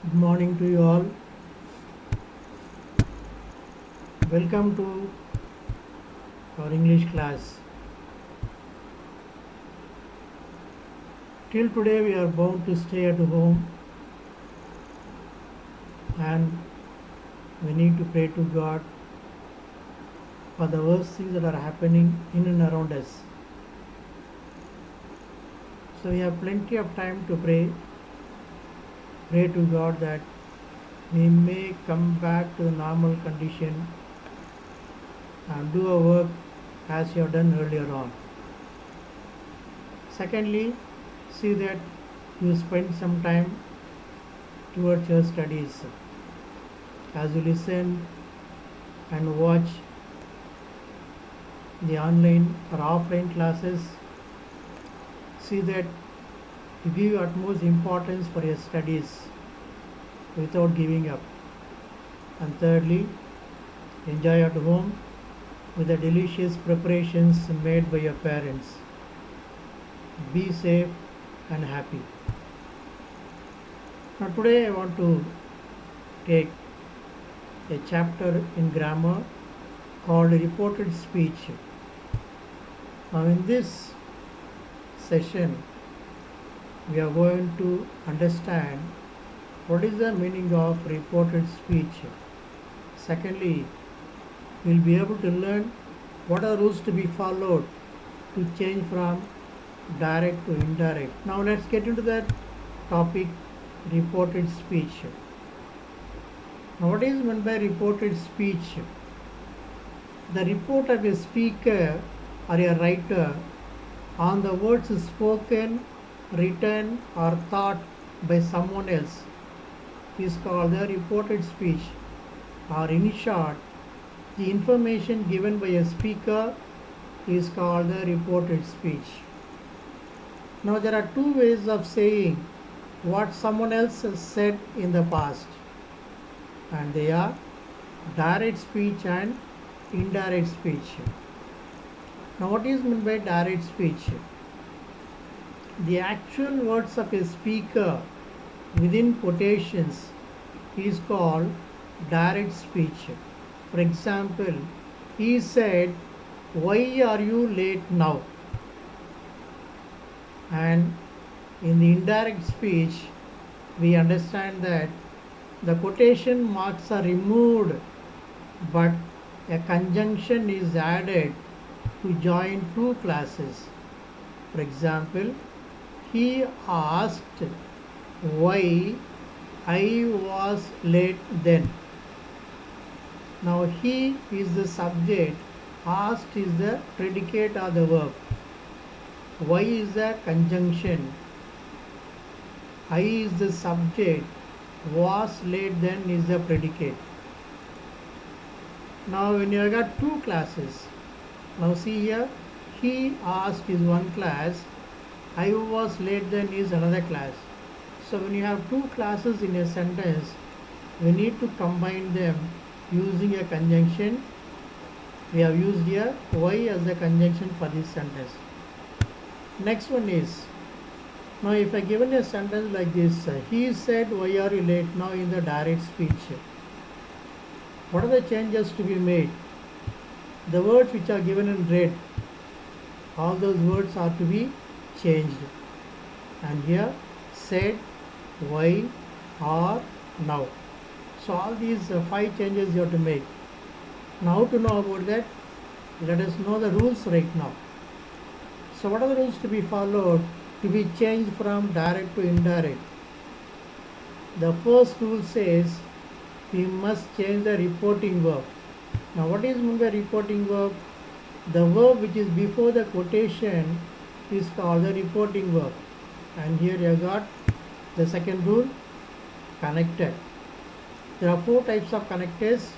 Good morning to you all. Welcome to our English class. Till today we are bound to stay at home and we need to pray to God for the worst things that are happening in and around us. So we have plenty of time to pray. Pray to God that we may come back to the normal condition and do our work as you have done earlier on. Secondly, see that you spend some time towards your studies. As you listen and watch the online or offline classes, see that you give utmost importance for your studies without giving up. And thirdly, enjoy at home with the delicious preparations made by your parents. Be safe and happy. Now today I want to take a chapter in grammar called reported speech. Now in this session we are going to understand what is the meaning of reported speech. Secondly, we will be able to learn what are rules to be followed to change from direct to indirect. Now let's get into that topic, reported speech. Now what is meant by reported speech? The report of a speaker or a writer on the words spoken, written or thought by someone else is called the reported speech, or in short, the information given by a speaker is called the reported speech. Now there are two ways of saying what someone else has said in the past, and they are direct speech and indirect speech. Now what is meant by direct speech? The actual words of a speaker within quotations is called direct speech. For example, he said, "Why are you late now?" And in the indirect speech, we understand that the quotation marks are removed, but a conjunction is added to join two classes. For example, he asked why I was late then. Now he is the subject, asked is the predicate or the verb. Why is the conjunction, I is the subject, was late then is the predicate. Now when you have got two classes, now see here, he asked is one class, I was late then is another class. So when you have two classes in a sentence, we need to combine them using a conjunction. We have used here why as a conjunction for this sentence. Next one is, now if I given a sentence like this, he said why are you late, now in the direct speech, what are the changes to be made? The words which are given in red, all those words are to be changed. And here said, why, or, now. So all these 5 changes you have to make. Now to know about that, let us know the rules right now. So what are the rules to be followed to be changed from direct to indirect? The first rule says we must change the reporting verb. Now what is meant by reporting verb? The verb which is before the quotation is called the reporting verb. And here you have got the second rule, connected. There are 4 types of connectors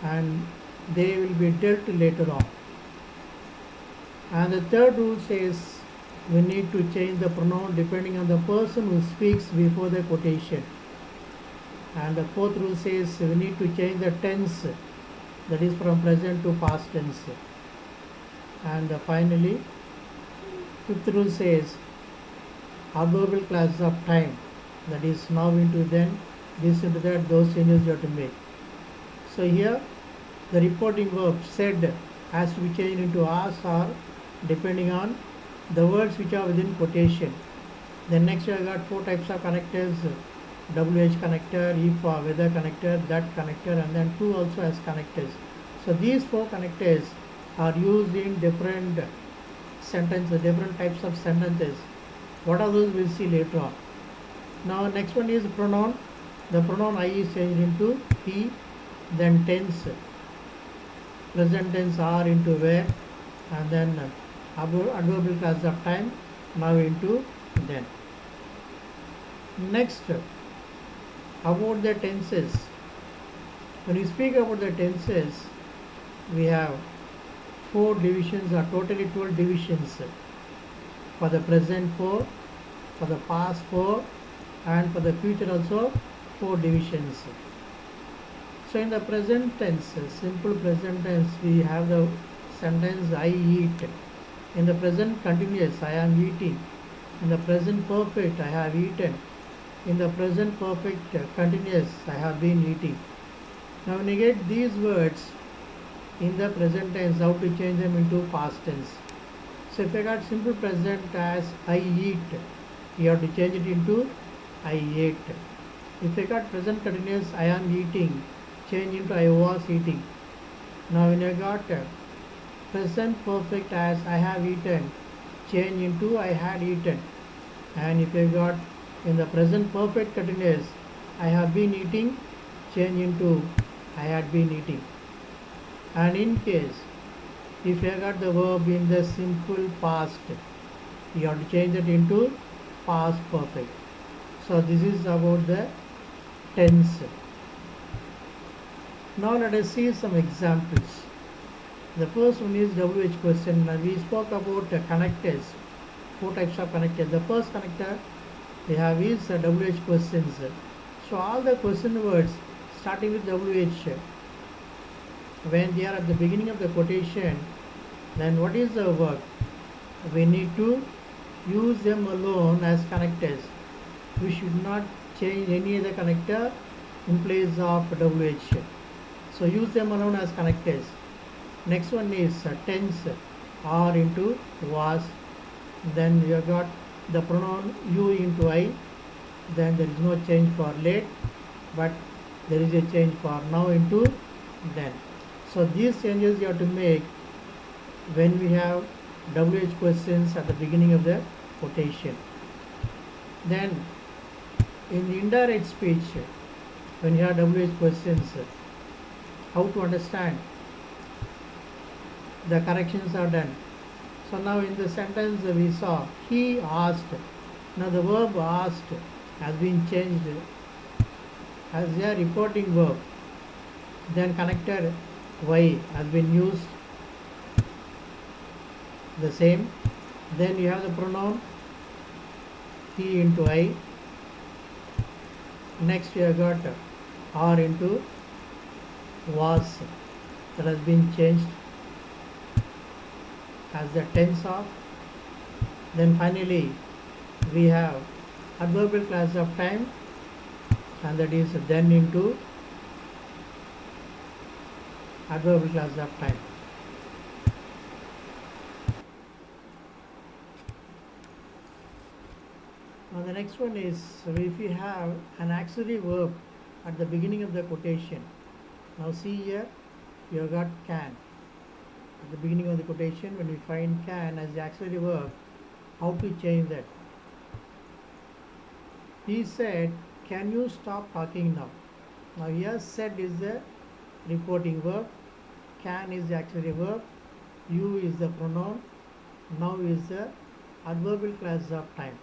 and they will be dealt later on. And the third rule says we need to change the pronoun depending on the person who speaks before the quotation. And the fourth rule says we need to change the tense, that is from present to past tense. And finally, fifth rule says adverbial clause of time, that is now into then this into that, those changes you have to make. So here the reporting verb said has to be changed into asked or depending on the words which are within quotation. Then next I got four types of connectors: WH connector, if for weather connector, that connector, and then two also as connectors. So these four connectors are used in different sentences, different types of sentences. What are those we'll see later on. Now next one is pronoun. The pronoun I is changed into he, then tense, present tense are into where, and then adverbial class of time now into then. Next, about the tenses. When we speak about the tenses, we have four divisions, or totally 12 divisions. For the present 4, for the past 4, and for the future also 4 divisions. So in the present tense, simple present tense, we have the sentence I eat. In the present continuous, I am eating. In the present perfect, I have eaten. In the present perfect continuous, I have been eating. Now when you get these words in the present tense, how to change them into past tense. So if I got simple present as I eat, you have to change it into I ate. If I got present continuous I am eating, change into I was eating. Now when I got present perfect as I have eaten, change into I had eaten. And if I got in the present perfect continuous I have been eating, change into I had been eating. And in case if you got the verb in the simple past, you have to change it into past perfect. So this is about the tense. Now let us see some examples. The first one is WH question. We spoke about connectors, four types of connectors. The first connector we have is WH questions. So all the question words starting with WH, when they are at the beginning of the quotation, then what is the work? We need to use them alone as connectors. We should not change any other connector in place of WH. So use them alone as connectors. Next one is tense, are into was. Then you have got the pronoun you into I. Then there is no change for late, but there is a change for now into then. So these changes you have to make when we have WH questions at the beginning of the quotation. Then in the indirect speech, when you have WH questions, how to understand? The corrections are done. So now in the sentence we saw he asked. Now the verb asked has been changed as a reporting verb. Then connector Y has been used the same. Then you have the pronoun he into I. Next you have got are into was, that has been changed as the tense of. Then finally we have adverbial class of time, and that is then into adverbial class of time. Now the next one is if you have an auxiliary verb at the beginning of the quotation. Now see here, you have got can. At the beginning of the quotation, when we find can as the auxiliary verb, how to change that? He said, can you stop talking now? Now here said is the reporting verb, can is the auxiliary verb, you is the pronoun, now is the adverbial class of time.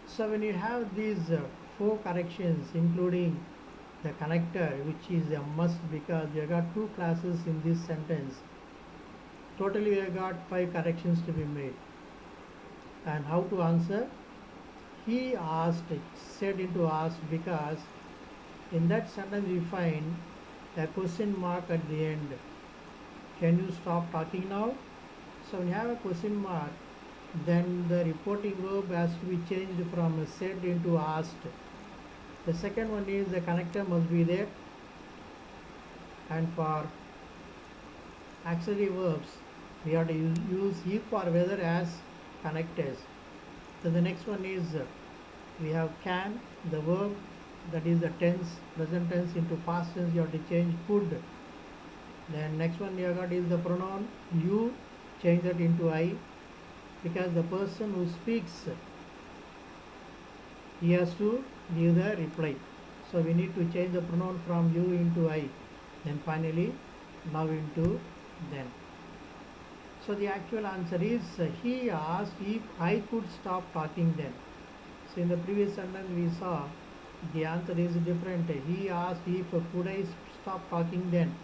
So when you have these four corrections including the connector, which is a must because we have got two classes in this sentence, totally we have got 5 corrections to be made. And how to answer? He asked, said into asked, because in that sentence we find a question mark at the end. Can you stop talking now? So when you have a question mark, then the reporting verb has to be changed from said into asked. The second one is the connector must be there, and for auxiliary verbs we have to use if or whether as connectors. Then the next one is we have can, the verb, that is the tense, present tense into past tense you have to change could. Then next one you have got is the pronoun you, change that into I, because the person who speaks, he has to give the reply. So we need to change the pronoun from you into I. Then finally now into then. So the actual answer is he asked if I could stop talking then. So in the previous sentence we saw the answer is different. He asked if could I stop talking then.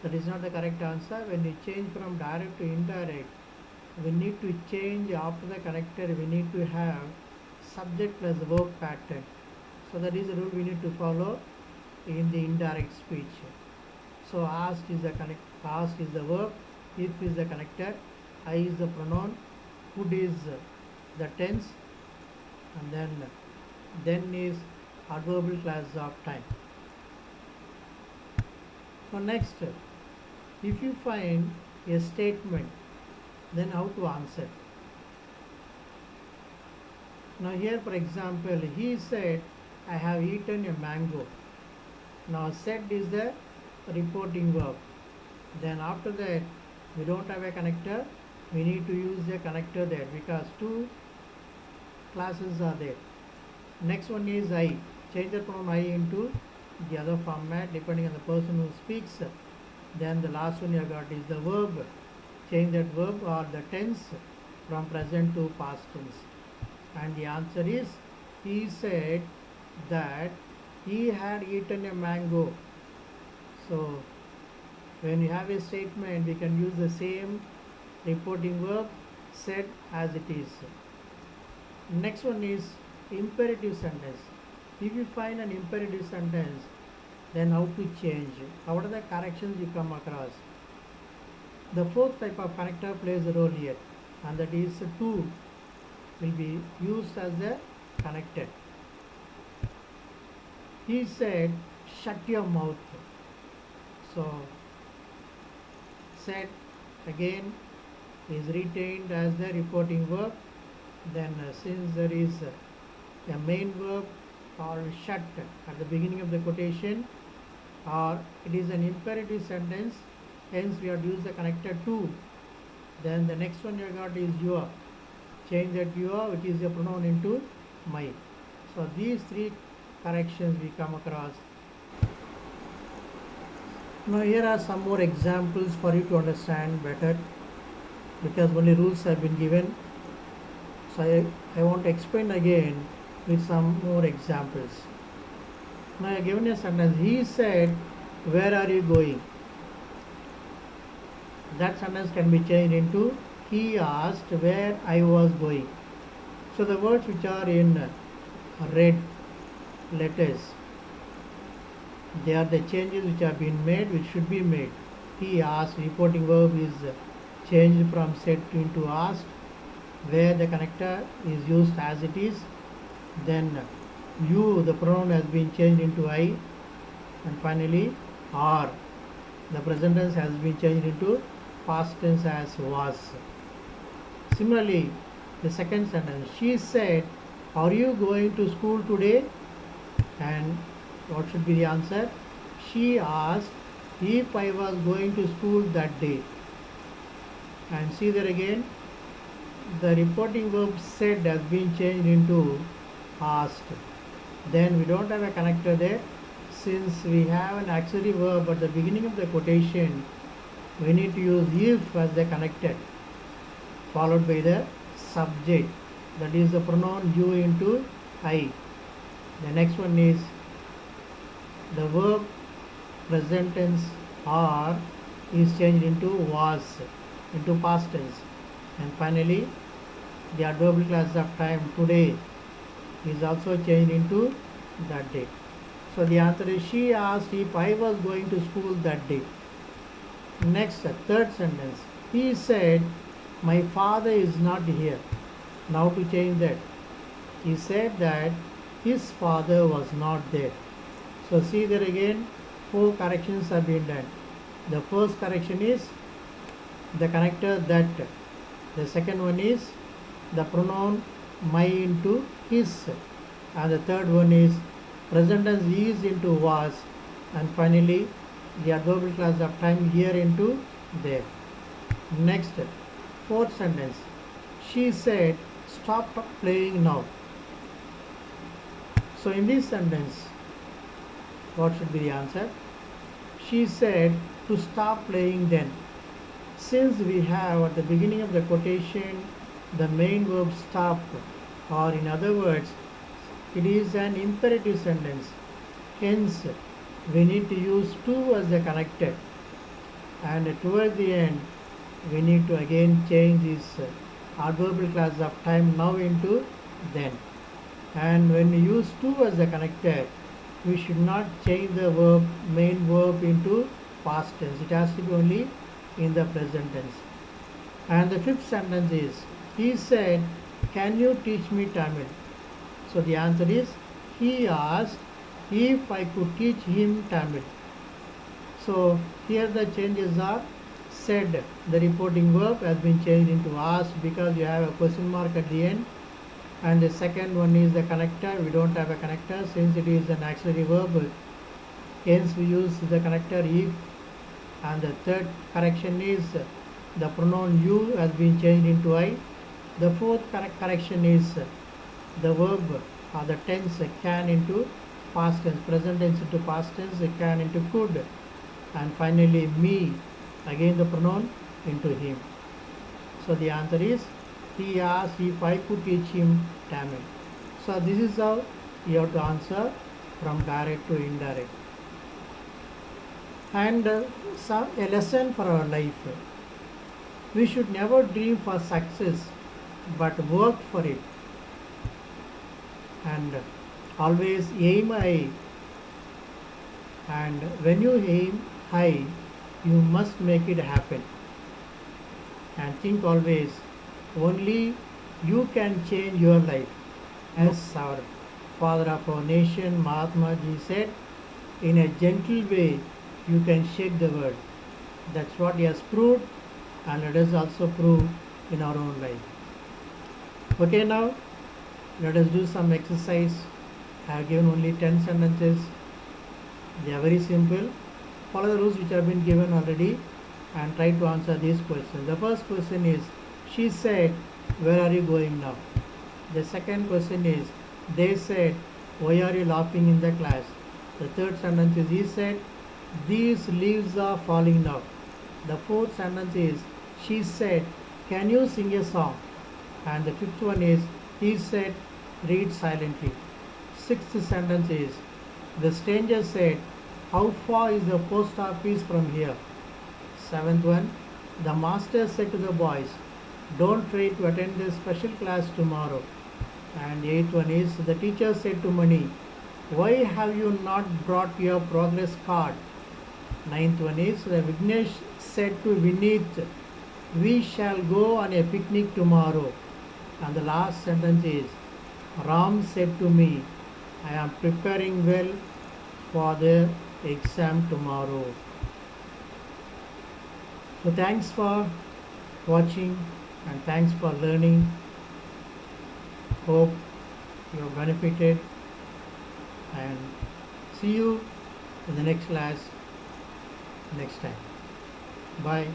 That is not the correct answer. When we change from direct to indirect, we need to change after the connector. We need to have subject plus verb pattern. So that is the rule we need to follow in the indirect speech. So ask is the ask is the verb, if is the connector, I is the pronoun, could is the tense, and then is adverbial clause of time. So next, if you find a statement, then how to answer. Now here for example, he said, I have eaten a mango. Now said is the reporting verb. Then after that, we don't have a connector, we need to use a connector there because two classes are there. Next one is I. Change the pronoun I into the other format depending on the person who speaks. Then the last one you got is the verb. Change that verb or the tense from present to past tense. And the answer is, he said that he had eaten a mango. So when you have a statement, we can use the same reporting verb said as it is. Next one is imperative sentence. If you find an imperative sentence, then how to change? What are the corrections you come across? The fourth type of connector plays a role here, and that is to will be used as a connector. He said, shut your mouth. So said again is retained as the reporting verb. Then since there is a main verb called shut at the beginning of the quotation, or it is an imperative sentence, hence we have to use the connector to. Then the next one you got is your. Change that your, which is a pronoun, into my. So these three corrections we come across. Now here are some more examples for you to understand better, because only rules have been given. So I want to explain again with some more examples. Now I have given a sentence. He said, where are you going? That sentence can be changed into, he asked where I was going. So the words which are in red letters, they are the changes which have been made, which should be made. He asked, reporting verb is changed from said into asked, where the connector is used as it is. Then you, the pronoun, has been changed into I. And finally are, the present tense has been changed into past tense as was. Similarly, the second sentence, she said, are you going to school today? And what should be the answer? She asked if I was going to school that day. And see there again, the reporting verb said has been changed into asked. Then we don't have a connector there. Since we have an auxiliary verb at the beginning of the quotation, we need to use if as the connector, followed by the subject, that is the pronoun you into I. The next one is the verb present tense are is changed into was, into past tense. And finally the adverbial clause of time, today, is also changed into that day. So the answer is, she asked if I was going to school that day. Next, third sentence, he said my father is not here. Now to change that, he said that his father was not there. So see there again, 4 corrections have been done. The first correction is the connector that. The second one is the pronoun my into his. And the third one is present tense is into was. And finally the adverbial clause of time here into there. Next, fourth sentence. She said, stop playing now. So in this sentence, what should be the answer? She said to stop playing then. Since we have at the beginning of the quotation the main verb stop, or in other words, it is an imperative sentence. Hence, we need to use to as the connector. And towards the end, we need to again change this adverbial clause of time now into then. And when we use to as the connector, we should not change the verb, main verb into past tense. It has to be only in the present tense. And the fifth sentence is, he said, can you teach me Tamil? So the answer is, he asked if I could teach him Tamil. So here the changes are said. The reporting verb has been changed into asked because you have a question mark at the end. And the second one is the connector. We don't have a connector since it is an auxiliary verb. Hence we use the connector if. And the third correction is the pronoun you has been changed into I. The fourth correction is the verb or the tense can into past tense, present tense into past tense, can into could. And finally me, again the pronoun into him. So the answer is, he asked if I could teach him Tamil. So this is how you have to answer from direct to indirect. And a lesson for our life. We should never dream for success, but work for it. And always aim high. And when you aim high, you must make it happen. And think always, only you can change your life. As our father of our nation, Mahatma Ji, said, in a gentle way, you can shake the world. That's what he has proved, and let us also prove in our own life. Okay, now let us do some exercise. I have given only 10 sentences. They are very simple. Follow the rules which have been given already and try to answer these questions. The first question is, she said, where are you going now? The second question is, they said, why are you laughing in the class? The third sentence is, he said, these leaves are falling now. The fourth sentence is, she said, can you sing a song? And the fifth one is, he said, read silently. Sixth sentence is, the stranger said, how far is the post office from here? Seventh one, the master said to the boys, don't fail to attend the special class tomorrow. And the eighth one is, the teacher said to Mani, why have you not brought your progress card? Ninth one is, the Vignesh said to Vineet, we shall go on a picnic tomorrow. And the last sentence is, Ram said to me, I am preparing well for the exam tomorrow. So thanks for watching and thanks for learning. Hope you have benefited, and see you in the next class next time. Bye.